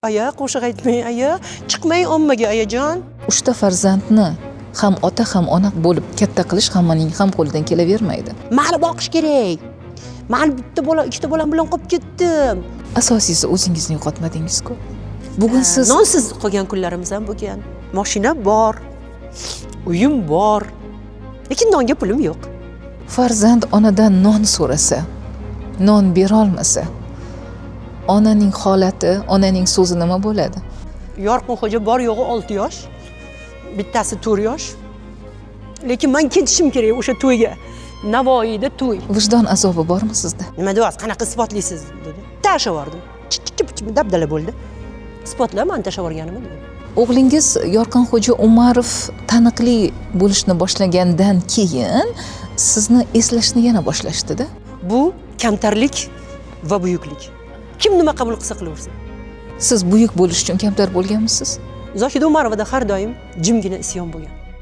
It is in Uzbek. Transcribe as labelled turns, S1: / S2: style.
S1: Aya, qo'shiq aytmang, aya. Chiqmang ommaga, ayajon.
S2: 3 ta farzandni ham ota ham ona bo'lib katta qilish hammaning ham qo'lidan kelavermaydi.
S1: Mani boqish kerak. Men bitta bola, ikkita bolam bilan qolib ketdim.
S2: Asosiysi o'zingizni yo'qotmadingiz-ku. Bugun siz
S1: nonsiz qolgan kunlarimiz ham bo'lgan. Mashina bor. Uyim bor. Lekin nonga pulim yo'q.
S2: farzand onadan non so'rasa, non bera olmasa, onaning holati, onaning so'zi nima bo'ladi?
S1: Yorqinxo'ja bor yo'g'i 6 yosh. Bittasi 4 yosh. Lekin men ketishim kerak o'sha to'yga. Navoiyda to'y.
S2: Vijdon azobi bormi sizda?
S1: Nima deyapsiz? Qanaqa isbotlaysiz dedi. Tashavordim. Chikki dabdala bo'ldi. Isbotla, men tashavorganimni dedi.
S2: O'g'lingiz Yorqinxo'ja Umarov taniqli bo'lishni boshlagandan keyin sizni eslashni yana boshlashdi-da.
S1: Bu kamtarlik va buyuklik. Kim nima qabul qilsa qilaversin.
S2: Siz buyuk bo'lish uchun kamtar bo'lganmisiz?
S1: Zohida Umarovada har doim jimgina isyon bo'lgan.